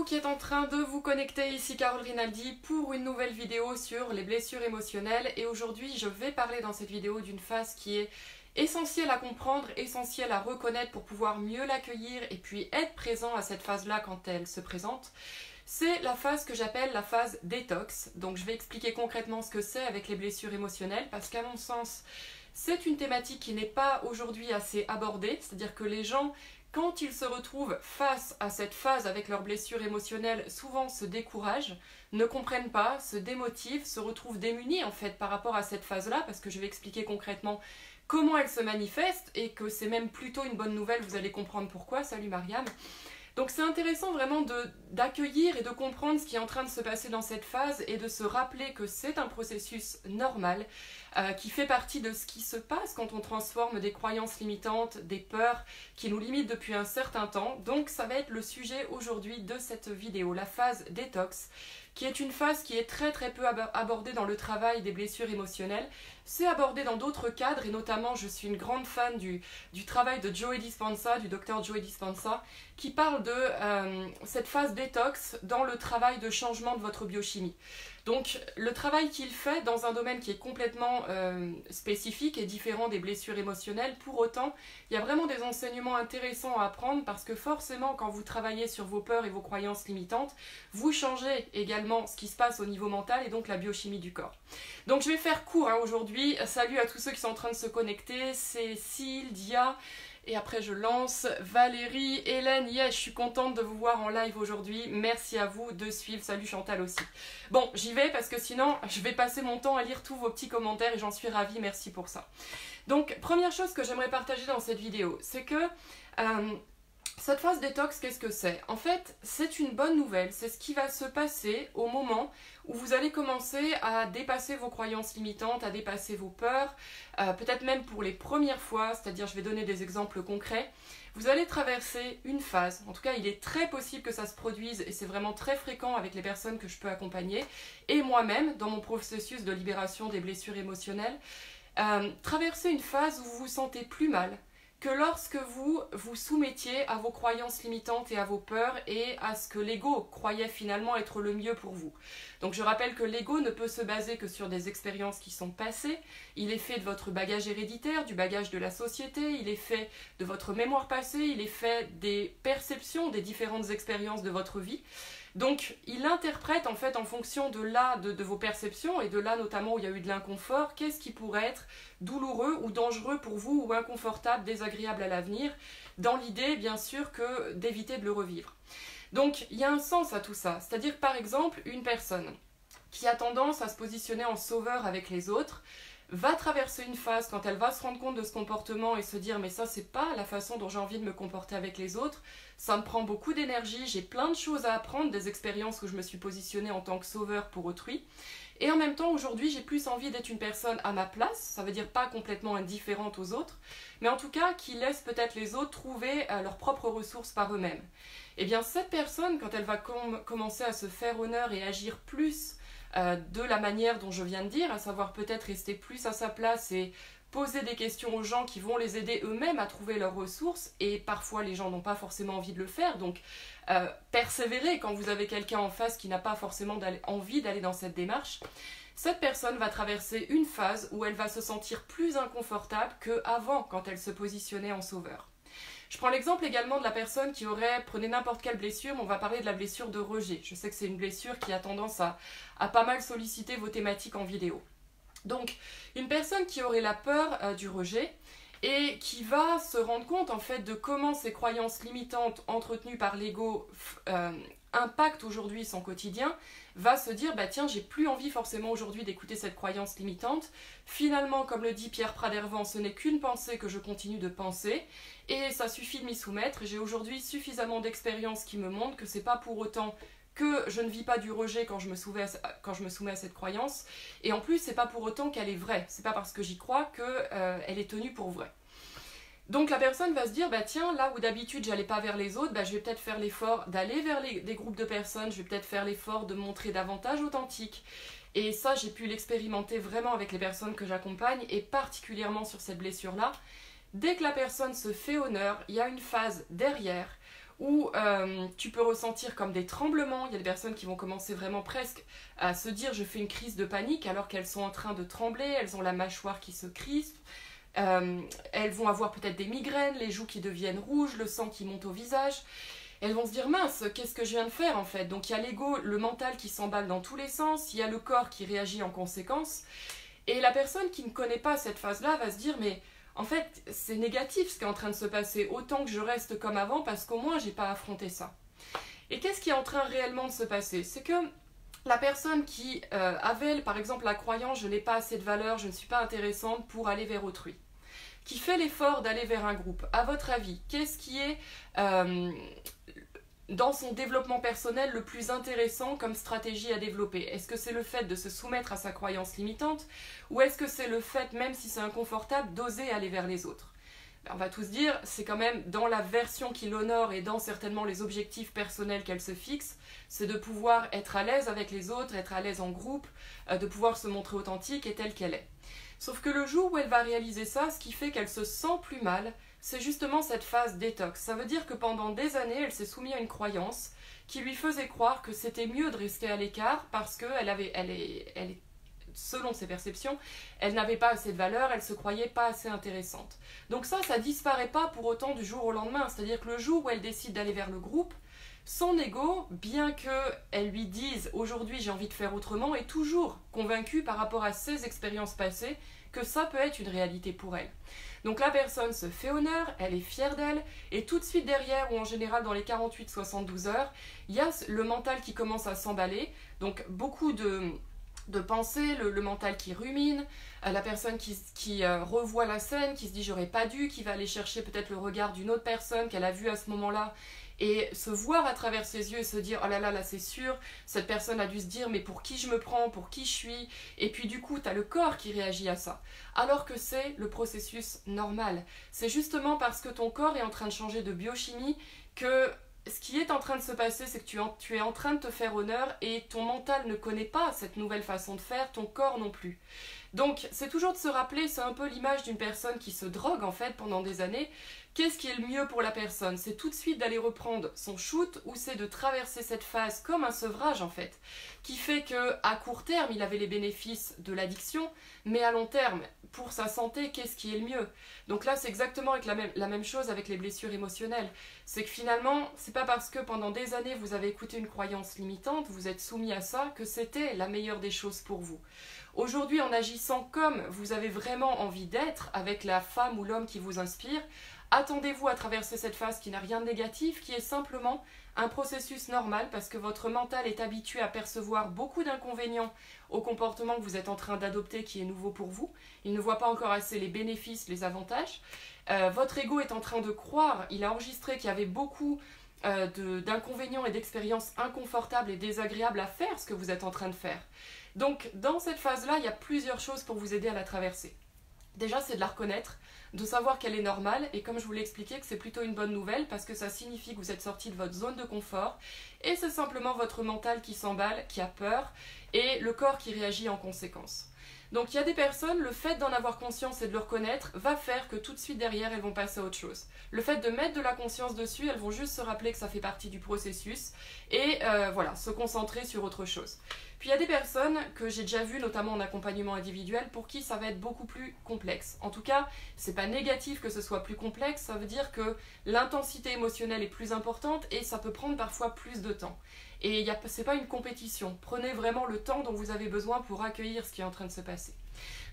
vous qui êtes en train de vous connecter, ici Carole Rinaldi pour une nouvelle vidéo sur les blessures émotionnelles. Et aujourd'hui, je vais parler dans cette vidéo d'une phase qui est essentielle à comprendre, essentielle à reconnaître pour pouvoir mieux l'accueillir et puis être présent à cette phase-là quand elle se présente. C'est la phase que j'appelle la phase détox. Donc je vais expliquer concrètement ce que c'est avec les blessures émotionnelles parce qu'à mon sens, c'est une thématique qui n'est pas aujourd'hui assez abordée. C'est-à-dire que les gens, quand ils se retrouvent face à cette phase avec leurs blessures émotionnelles, souvent se découragent, ne comprennent pas, se démotivent, se retrouvent démunis en fait par rapport à cette phase-là parce que je vais expliquer concrètement comment elle se manifeste et que c'est même plutôt une bonne nouvelle, vous allez comprendre pourquoi. Salut Mariam. Donc c'est intéressant vraiment d'accueillir et de comprendre ce qui est en train de se passer dans cette phase et de se rappeler que c'est un processus normal qui fait partie de ce qui se passe quand on transforme des croyances limitantes, des peurs qui nous limitent depuis un certain temps. Donc ça va être le sujet aujourd'hui de cette vidéo, la phase détox, qui est une phase qui est très peu abordée dans le travail des blessures émotionnelles. C'est abordé dans d'autres cadres et notamment je suis une grande fan du travail de Joe Dispenza, du docteur Joe Dispenza, qui parle de cette phase détox dans le travail de changement de votre biochimie. Donc le travail qu'il fait dans un domaine qui est complètement spécifique et différent des blessures émotionnelles, pour autant, il y a vraiment des enseignements intéressants à apprendre parce que forcément quand vous travaillez sur vos peurs et vos croyances limitantes, vous changez également ce qui se passe au niveau mental et donc la biochimie du corps. Donc je vais faire court aujourd'hui. Salut à tous ceux qui sont en train de se connecter, Cécile, Dia... Et après je lance Valérie, Hélène, yes, je suis contente de vous voir en live aujourd'hui. Merci à vous de suivre. Salut Chantal aussi. Bon, j'y vais parce que sinon je vais passer mon temps à lire tous vos petits commentaires et j'en suis ravie, merci pour ça. Donc, première chose que j'aimerais partager dans cette vidéo, c'est que cette phase détox, qu'est-ce que c'est? En fait, c'est une bonne nouvelle, c'est ce qui va se passer au moment où vous allez commencer à dépasser vos croyances limitantes, à dépasser vos peurs, peut-être même pour les premières fois, c'est-à-dire je vais donner des exemples concrets. Vous allez traverser une phase, en tout cas il est très possible que ça se produise et c'est vraiment très fréquent avec les personnes que je peux accompagner et moi-même dans mon processus de libération des blessures émotionnelles, traverser une phase où vous vous sentez plus mal que lorsque vous vous soumettiez à vos croyances limitantes et à vos peurs et à ce que l'ego croyait finalement être le mieux pour vous. Donc je rappelle que l'ego ne peut se baser que sur des expériences qui sont passées, il est fait de votre bagage héréditaire, du bagage de la société, il est fait de votre mémoire passée, il est fait des perceptions des différentes expériences de votre vie. Donc, il interprète en fait en fonction de vos perceptions et de là notamment où il y a eu de l'inconfort, qu'est-ce qui pourrait être douloureux ou dangereux pour vous ou inconfortable, désagréable à l'avenir, dans l'idée bien sûr que d'éviter de le revivre. Donc, il y a un sens à tout ça, c'est-à-dire par exemple une personne qui a tendance à se positionner en sauveur avec les autres, va traverser une phase quand elle va se rendre compte de ce comportement et se dire mais ça c'est pas la façon dont j'ai envie de me comporter avec les autres, ça me prend beaucoup d'énergie, j'ai plein de choses à apprendre, des expériences où je me suis positionnée en tant que sauveur pour autrui et en même temps aujourd'hui j'ai plus envie d'être une personne à ma place, ça veut dire pas complètement indifférente aux autres, mais en tout cas qui laisse peut-être les autres trouver leurs propres ressources par eux-mêmes. Et bien cette personne quand elle va commencer à se faire honneur et agir plus de la manière dont je viens de dire, à savoir peut-être rester plus à sa place et poser des questions aux gens qui vont les aider eux-mêmes à trouver leurs ressources, et parfois les gens n'ont pas forcément envie de le faire, donc persévérer quand vous avez quelqu'un en face qui n'a pas forcément envie d'aller dans cette démarche. Cette personne va traverser une phase où elle va se sentir plus inconfortable qu'avant quand elle se positionnait en sauveur. Je prends l'exemple également de la personne qui prenez n'importe quelle blessure, mais on va parler de la blessure de rejet. Je sais que c'est une blessure qui a tendance à pas mal solliciter vos thématiques en vidéo. Donc, une personne qui aurait la peur du rejet et qui va se rendre compte en fait de comment ces croyances limitantes entretenues par l'ego impactent aujourd'hui son quotidien, va se dire bah tiens j'ai plus envie forcément aujourd'hui d'écouter cette croyance limitante, finalement comme le dit Pierre Pradervant ce n'est qu'une pensée que je continue de penser et ça suffit de m'y soumettre, j'ai aujourd'hui suffisamment d'expérience qui me montre que c'est pas pour autant que je ne vis pas du rejet quand je me soumets à cette croyance et en plus c'est pas pour autant qu'elle est vraie, c'est pas parce que j'y crois qu'elle est tenue pour vraie. Donc la personne va se dire, bah tiens, là où d'habitude j'allais pas vers les autres, bah, je vais peut-être faire l'effort d'aller vers des groupes de personnes, je vais peut-être faire l'effort de me montrer davantage authentique. Et ça, j'ai pu l'expérimenter vraiment avec les personnes que j'accompagne, et particulièrement sur cette blessure-là. Dès que la personne se fait honneur, il y a une phase derrière où tu peux ressentir comme des tremblements. Il y a des personnes qui vont commencer vraiment presque à se dire je fais une crise de panique alors qu'elles sont en train de trembler, elles ont la mâchoire qui se crispe, elles vont avoir peut-être des migraines, les joues qui deviennent rouges, le sang qui monte au visage. Elles vont se dire mince, qu'est-ce que je viens de faire en fait? Donc il y a l'ego, le mental qui s'emballe dans tous les sens, il y a le corps qui réagit en conséquence. Et la personne qui ne connaît pas cette phase-là va se dire mais en fait c'est négatif ce qui est en train de se passer, autant que je reste comme avant parce qu'au moins j'ai pas affronté ça. Et qu'est-ce qui est en train réellement de se passer? C'est que la personne qui avait par exemple la croyance je n'ai pas assez de valeur, je ne suis pas intéressante pour aller vers autrui, qui fait l'effort d'aller vers un groupe, à votre avis, qu'est-ce qui est dans son développement personnel le plus intéressant comme stratégie à développer? Est-ce que c'est le fait de se soumettre à sa croyance limitante ou est-ce que c'est le fait, même si c'est inconfortable, d'oser aller vers les autres? On va tous dire, c'est quand même dans la version qui l'honore et dans certainement les objectifs personnels qu'elle se fixe, c'est de pouvoir être à l'aise avec les autres, être à l'aise en groupe, de pouvoir se montrer authentique et telle qu'elle est. Sauf que le jour où elle va réaliser ça, ce qui fait qu'elle se sent plus mal, c'est justement cette phase détox. Ça veut dire que pendant des années, elle s'est soumise à une croyance qui lui faisait croire que c'était mieux de rester à l'écart parce que selon ses perceptions, elle n'avait pas assez de valeur, elle se croyait pas assez intéressante. Donc ça disparaît pas pour autant du jour au lendemain. C'est-à-dire que le jour où elle décide d'aller vers le groupe, son ego, bien qu'elle lui dise aujourd'hui j'ai envie de faire autrement, est toujours convaincue par rapport à ses expériences passées que ça peut être une réalité pour elle. Donc la personne se fait honneur, elle est fière d'elle, et tout de suite derrière, ou en général dans les 48-72 heures, il y a le mental qui commence à s'emballer, donc beaucoup de pensées, le mental qui rumine, la personne qui revoit la scène, qui se dit j'aurais pas dû, qui va aller chercher peut-être le regard d'une autre personne qu'elle a vue à ce moment-là, et se voir à travers ses yeux et se dire oh là là, là c'est sûr, cette personne a dû se dire mais pour qui je me prends, pour qui je suis, et puis du coup tu as le corps qui réagit à ça, alors que c'est le processus normal. C'est justement parce que ton corps est en train de changer de biochimie que ce qui est en train de se passer, c'est que tu es en train de te faire honneur et ton mental ne connaît pas cette nouvelle façon de faire, ton corps non plus. Donc c'est toujours de se rappeler, c'est un peu l'image d'une personne qui se drogue en fait pendant des années. Qu'est-ce qui est le mieux pour la personne? C'est tout de suite d'aller reprendre son shoot ou c'est de traverser cette phase comme un sevrage en fait, qui fait que à court terme il avait les bénéfices de l'addiction, mais à long terme, pour sa santé, qu'est-ce qui est le mieux? Donc là c'est exactement avec la même chose avec les blessures émotionnelles. C'est que finalement, c'est pas parce que pendant des années vous avez écouté une croyance limitante, vous êtes soumis à ça, que c'était la meilleure des choses pour vous. Aujourd'hui, en agissant comme vous avez vraiment envie d'être, avec la femme ou l'homme qui vous inspire, attendez-vous à traverser cette phase qui n'a rien de négatif, qui est simplement un processus normal parce que votre mental est habitué à percevoir beaucoup d'inconvénients au comportement que vous êtes en train d'adopter qui est nouveau pour vous. Il ne voit pas encore assez les bénéfices, les avantages. Votre ego est en train de croire, il a enregistré qu'il y avait beaucoup d'inconvénients et d'expériences inconfortables et désagréables à faire ce que vous êtes en train de faire. Donc dans cette phase-là, il y a plusieurs choses pour vous aider à la traverser. Déjà, c'est de la reconnaître, de savoir qu'elle est normale, et comme je vous l'ai expliqué, que c'est plutôt une bonne nouvelle, parce que ça signifie que vous êtes sorti de votre zone de confort, et c'est simplement votre mental qui s'emballe, qui a peur, et le corps qui réagit en conséquence. Donc il y a des personnes, le fait d'en avoir conscience et de le reconnaître va faire que tout de suite derrière, elles vont passer à autre chose. Le fait de mettre de la conscience dessus, elles vont juste se rappeler que ça fait partie du processus, et voilà, se concentrer sur autre chose. Puis il y a des personnes que j'ai déjà vues, notamment en accompagnement individuel, pour qui ça va être beaucoup plus complexe. En tout cas, c'est pas négatif que ce soit plus complexe, ça veut dire que l'intensité émotionnelle est plus importante et ça peut prendre parfois plus de temps. Et c'est pas une compétition. Prenez vraiment le temps dont vous avez besoin pour accueillir ce qui est en train de se passer.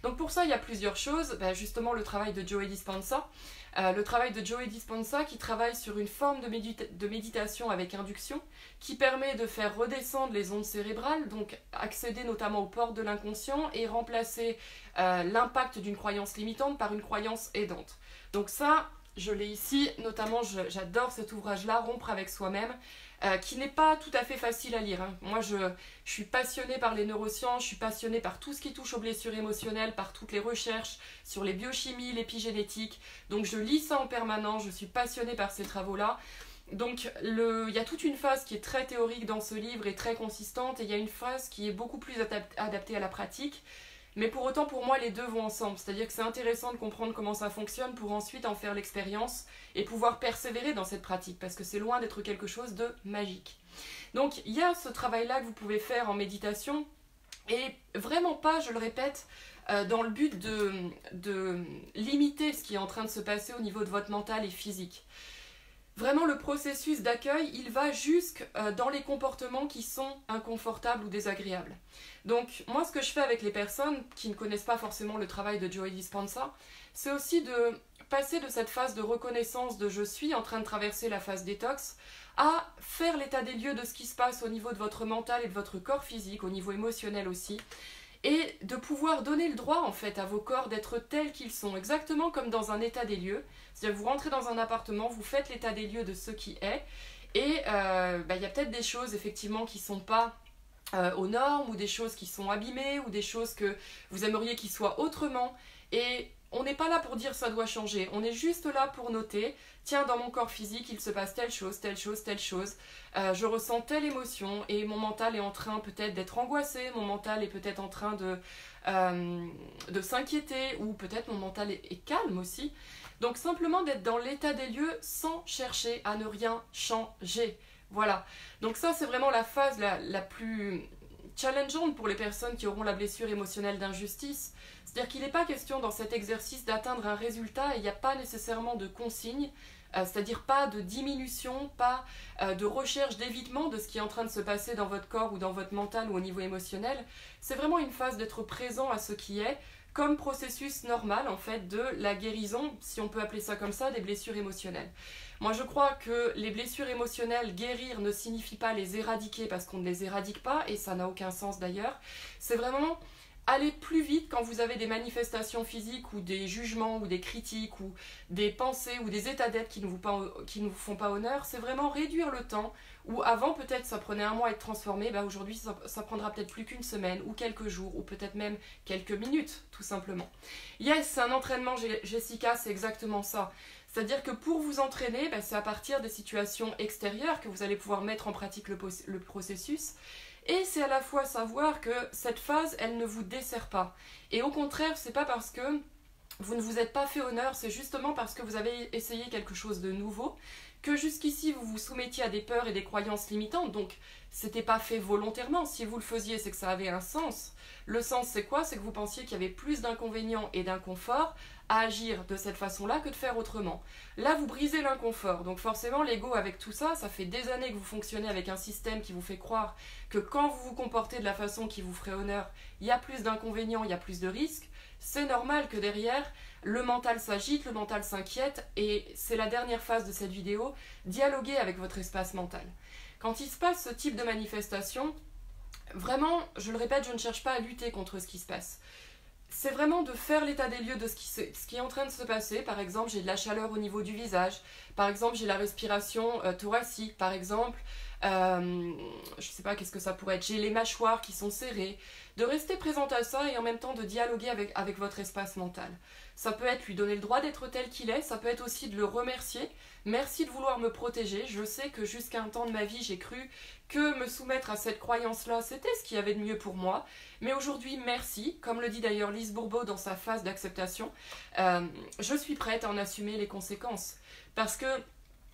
Donc pour ça, il y a plusieurs choses. Justement, le travail de Joe Dispenza. Le travail de Joe Dispenza qui travaille sur une forme de méditation avec induction qui permet de faire redescendre les ondes cérébrales, donc accéder notamment aux portes de l'inconscient et remplacer l'impact d'une croyance limitante par une croyance aidante. Donc ça, je l'ai ici, notamment j'adore cet ouvrage-là, Rompre avec soi-même, qui n'est pas tout à fait facile à lire. Hein. Moi, je suis passionnée par les neurosciences, je suis passionnée par tout ce qui touche aux blessures émotionnelles, par toutes les recherches sur les biochimies, l'épigénétique. Donc je lis ça en permanence, je suis passionnée par ces travaux-là. Donc il y a toute une phase qui est très théorique dans ce livre et très consistante, et il y a une phase qui est beaucoup plus adaptée à la pratique. Mais pour autant, pour moi, les deux vont ensemble. C'est-à-dire que c'est intéressant de comprendre comment ça fonctionne pour ensuite en faire l'expérience et pouvoir persévérer dans cette pratique, parce que c'est loin d'être quelque chose de magique. Donc, il y a ce travail-là que vous pouvez faire en méditation, et vraiment pas, je le répète, dans le but de limiter ce qui est en train de se passer au niveau de votre mental et physique. Vraiment, le processus d'accueil, il va jusque dans les comportements qui sont inconfortables ou désagréables. Donc, moi, ce que je fais avec les personnes qui ne connaissent pas forcément le travail de Joe Dispenza, c'est aussi de passer de cette phase de reconnaissance de « je suis en train de traverser la phase détox » à faire l'état des lieux de ce qui se passe au niveau de votre mental et de votre corps physique, au niveau émotionnel aussi, et de pouvoir donner le droit en fait à vos corps d'être tels qu'ils sont, exactement comme dans un état des lieux. C'est-à-dire vous rentrez dans un appartement, vous faites l'état des lieux de ce qui est, et y a peut-être des choses effectivement qui ne sont pas aux normes, ou des choses qui sont abîmées, ou des choses que vous aimeriez qu'ils soient autrement, et on n'est pas là pour dire ça doit changer, on est juste là pour noter, tiens, dans mon corps physique il se passe telle chose, telle chose, telle chose, je ressens telle émotion et mon mental est en train peut-être d'être angoissé, mon mental est peut-être en train de s'inquiéter, ou peut-être mon mental est calme aussi. Donc simplement d'être dans l'état des lieux sans chercher à ne rien changer. Voilà, donc ça c'est vraiment la phase la plus challengeante pour les personnes qui auront la blessure émotionnelle d'injustice. C'est-à-dire qu'il n'est pas question dans cet exercice d'atteindre un résultat, et il n'y a pas nécessairement de consigne, c'est-à-dire pas de diminution, pas de recherche d'évitement de ce qui est en train de se passer dans votre corps ou dans votre mental ou au niveau émotionnel. C'est vraiment une phase d'être présent à ce qui est, comme processus normal en fait de la guérison, si on peut appeler ça comme ça, des blessures émotionnelles. Moi je crois que les blessures émotionnelles, guérir ne signifie pas les éradiquer, parce qu'on ne les éradique pas, et ça n'a aucun sens d'ailleurs. C'est vraiment aller plus vite quand vous avez des manifestations physiques, ou des jugements, ou des critiques, ou des pensées, ou des états d'être qui ne vous font pas honneur. C'est vraiment réduire le temps, où avant peut-être ça prenait un mois à être transformé, aujourd'hui ça prendra peut-être plus qu'une semaine, ou quelques jours, ou peut-être même quelques minutes, tout simplement. Yes, c'est un entraînement, Jessica, c'est exactement ça. C'est-à-dire que pour vous entraîner, c'est à partir des situations extérieures que vous allez pouvoir mettre en pratique le processus. Et c'est à la fois savoir que cette phase, elle ne vous dessert pas. Et au contraire, c'est pas parce que vous ne vous êtes pas fait honneur, c'est justement parce que vous avez essayé quelque chose de nouveau, que jusqu'ici vous vous soumettiez à des peurs et des croyances limitantes. Donc c'était pas fait volontairement. Si vous le faisiez, c'est que ça avait un sens. Le sens, c'est quoi? C'est que vous pensiez qu'il y avait plus d'inconvénients et d'inconfort à agir de cette façon-là que de faire autrement. Là, vous brisez l'inconfort. Donc forcément, l'ego, avec tout ça, ça fait des années que vous fonctionnez avec un système qui vous fait croire que quand vous vous comportez de la façon qui vous ferait honneur, il y a plus d'inconvénients, il y a plus de risques. C'est normal que derrière, le mental s'agite, le mental s'inquiète, et c'est la dernière phase de cette vidéo, dialoguer avec votre espace mental. Quand il se passe ce type de manifestation, vraiment, je le répète, je ne cherche pas à lutter contre ce qui se passe. C'est vraiment de faire l'état des lieux de ce qui est en train de se passer. Par exemple, j'ai de la chaleur au niveau du visage. Par exemple, j'ai la respiration thoracique. Par exemple, je ne sais pas qu'est-ce que ça pourrait être. J'ai les mâchoires qui sont serrées. De rester présente à ça et en même temps de dialoguer avec votre espace mental. Ça peut être lui donner le droit d'être tel qu'il est. Ça peut être aussi de le remercier. Merci de vouloir me protéger. Je sais que jusqu'à un temps de ma vie, j'ai cru que me soumettre à cette croyance-là, c'était ce qu'il y avait de mieux pour moi. Mais aujourd'hui, merci. Comme le dit d'ailleurs Lise Bourbeau dans sa phase d'acceptation, je suis prête à en assumer les conséquences. Parce que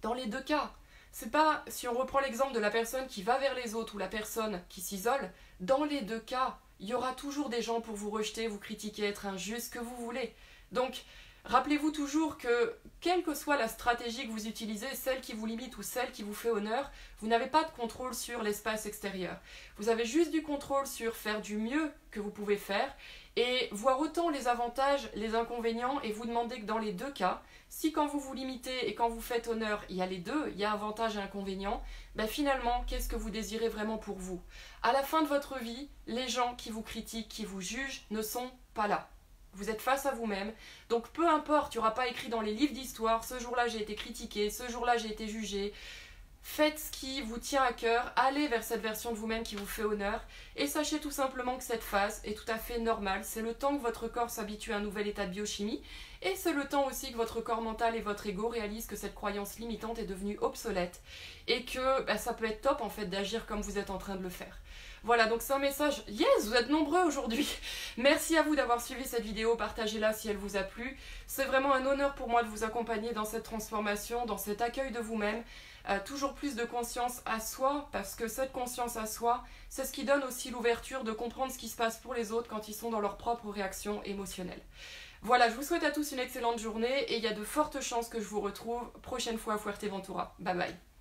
dans les deux cas, c'est pas, si on reprend l'exemple de la personne qui va vers les autres ou la personne qui s'isole, dans les deux cas, il y aura toujours des gens pour vous rejeter, vous critiquer, être injuste, que vous voulez. Donc, rappelez-vous toujours que, quelle que soit la stratégie que vous utilisez, celle qui vous limite ou celle qui vous fait honneur, vous n'avez pas de contrôle sur l'espace extérieur. Vous avez juste du contrôle sur faire du mieux que vous pouvez faire et voir autant les avantages, les inconvénients, et vous demander que dans les deux cas, si quand vous vous limitez et quand vous faites honneur, il y a les deux, il y a avantages et inconvénients, finalement, qu'est-ce que vous désirez vraiment pour vous? À la fin de votre vie, les gens qui vous critiquent, qui vous jugent, ne sont pas là. Vous êtes face à vous-même, donc peu importe, il n'y aura pas écrit dans les livres d'histoire, ce jour-là j'ai été critiqué, ce jour-là j'ai été jugé. Faites ce qui vous tient à cœur, allez vers cette version de vous-même qui vous fait honneur et sachez tout simplement que cette phase est tout à fait normale. C'est le temps que votre corps s'habitue à un nouvel état de biochimie et c'est le temps aussi que votre corps mental et votre ego réalisent que cette croyance limitante est devenue obsolète et que ça peut être top en fait d'agir comme vous êtes en train de le faire. Voilà, donc c'est un message. Yes, vous êtes nombreux aujourd'hui. Merci à vous d'avoir suivi cette vidéo, partagez-la si elle vous a plu. C'est vraiment un honneur pour moi de vous accompagner dans cette transformation, dans cet accueil de vous-même. Toujours plus de conscience à soi, parce que cette conscience à soi, c'est ce qui donne aussi l'ouverture de comprendre ce qui se passe pour les autres quand ils sont dans leur propre réaction émotionnelle. Voilà, je vous souhaite à tous une excellente journée et il y a de fortes chances que je vous retrouve prochaine fois à Fuerteventura. Bye bye.